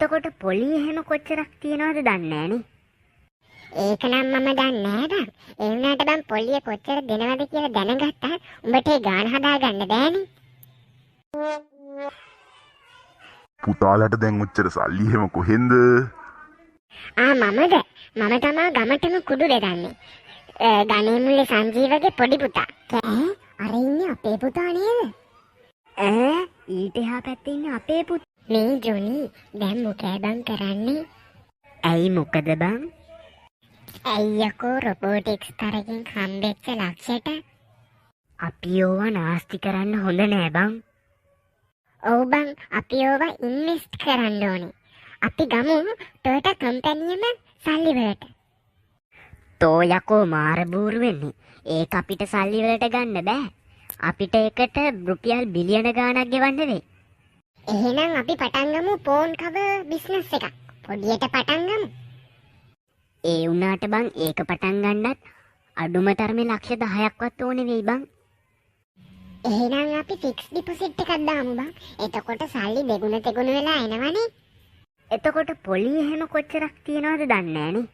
එතකොට පොලිය එහෙම කොච්චරක් තියනවද දන්නේ නැහනේ. ඒක නම් මම දන්නේ නැහැ බං. ඒ වුණාට බං පොලිය කොච්චර දෙනවද කියලා දැනගත්තා උඹට ඒ ගාන හදාගන්න බෑනේ. පුතාලට දැන් ඔච්චර සල්ලි එහෙම කොහෙන්ද? මමද? මම තමා ගමටම කුඩු දෙදන්නේ. ගණේ මුල්ලේ සංජීවගේ පොඩි පුතා. අර ඉන්නේ අපේ පුතා නේද? ඊට එහා පැත්තේ ඉන්නේ අපේ පුතා. මේ ජොනි දැන් මොකද බං කරන්නේ? ඇයි මොකද බං? අයියකෝ රොබෝටික්ස් තරකින් හම්බෙච්ච ලක්ෂයට අපි ඕවා නාස්ති කරන්න හොඳ නෑ බං. ඔව් බං අපි ඕවා ඉන්වෙස්ට් කරන්න ඕනේ. අපි ගමු ටොයෝටා කම්පැනියම සල්ලි වලට. තෝ යකෝ මාර බූරු වෙන්නේ. ඒක අපිට සල්ලි වලට ගන්න බෑ. අපිට ඒකට රුපියල් බිලියන ගාණක් ගෙවන්න වෙයි. එහෙනම් අපි පටන් ගමු ෆෝන් කවර් බිස්නස් එකක්. පොඩියට පටන් ගමු. ඒ වුණාට බං ඒක පටන් ගන්නත් අඩුම තරමේ ලක්ෂ 10ක්වත් ඕනේ වෙයි බං. එහෙනම් අපි ෆික්ස් ඩිපොසිට් එකක් දාමු බං. එතකොට සල්ලි දෙගුණ තෙගුණ වෙලා එනවනේ. එතකොට පොලිය එහෙම කොච්චරක් තියනවද දන්නේ නැහනේ.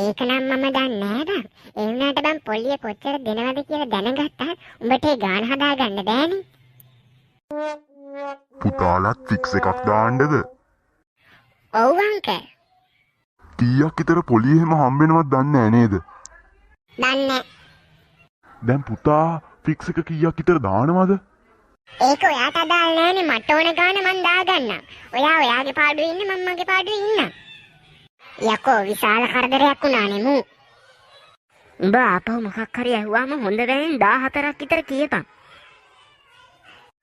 ඒක නම් මම දන්නේ නැහැ බං. ඒ වුණාට බං පොලිය කොච්චර දෙනවද කියලා දැනගත්තා උඹට ඒ ගාන හදාගන්න බෑනේ. පුතාලත් ෆික්ස් එකක් දාන්නද? ඔව් අංකල්. කීයක් විතර පොලිය එහෙම හම්බෙනවද දන්නේ නැහැ නේද? දන්නේ. දැන් පුතා ෆික්ස් එක කීයක් විතර දානවද? ඒක ඔයාට අදාළ නෑනේ. මට ඕන ගාන මං දාගන්නම්. ඔයා ඔයාගේ පාඩුවේ ඉන්න මම මගේ පාඩුවේ ඉන්නම්. යකෝ විශාල කරදරයක් වුණානේ මූ. උඹ ආපහු මොකක් හරි ඇහුවාම හොඳ වෙනින් 14ක් විතර කියපන්.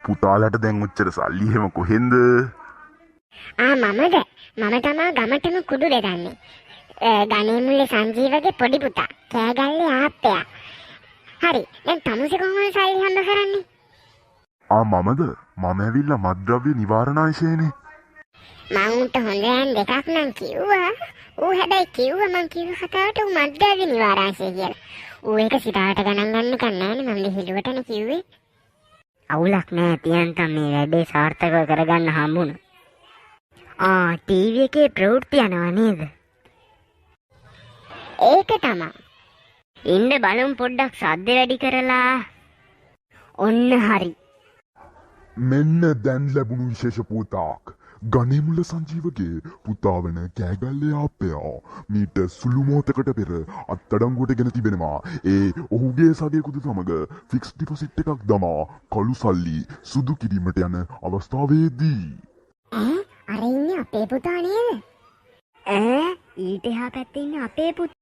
පුතාලට දැන් ඔච්චර සල්ලි එහෙම කොහෙන්ද? මමද? මම තමා ගමටම කුඩු දෙදන්නේ. ගණේ මුල්ලේ සංජීවගේ පොඩි පුතා. කෑගල්ලේ ආප්පයා. හරි. දැන් තමුසේ කොහොමද සල්ලි හම්බ කරන්නේ? මමද? මම ඇවිල්ලා මත්ද්‍රව්‍ය නිවාරණාංශයේනේ. මං උන්ට හොඳ යන් දෙකක් නම් කිව්වා. ඌ හැබැයි කිව්වා මං කිව්ව කතාවට ඌ මත්ද්‍රව්‍ය නිවාරණාංශය කියලා. ඌ ඒක සිතාවට ගණන් ගන්න කන්නෑනේ මම විහිළුවටනේ කිව්වේ. අවුලක් නෑ තියන්තම් මේ වැඩේ සාර්ථකව කරගන්න හම්බුණා. ටීවී එකේ ප්‍රවෘත්ති යනවා නේද? ඒක තමයි. ඉන්න බලමු පොඩ්ඩක් සද්ද වැඩි කරලා. ඔන්න හරි. මෙන්න දැන් ලැබුණු විශේෂ පුතාක්. ගණේමුල්ල සංජීවගේ පුතා වන කෑගල්ලේ ආප්පයා මීට සුළු මොහොතකට පෙර අත්අඩංගුවට ගෙන තිබෙනවා. ඒ ඔහුගේ සගයෙකුද සමග ෆික්ස් ඩිපොසිට් එකක් දමා කළු සල්ලි සුදු කිරීමට යන අවස්ථාවේදී අර ඉන්නේ අපේ පුතා නේද? ඊට එහා පැත්තේ ඉන්නේ අපේ පුතා.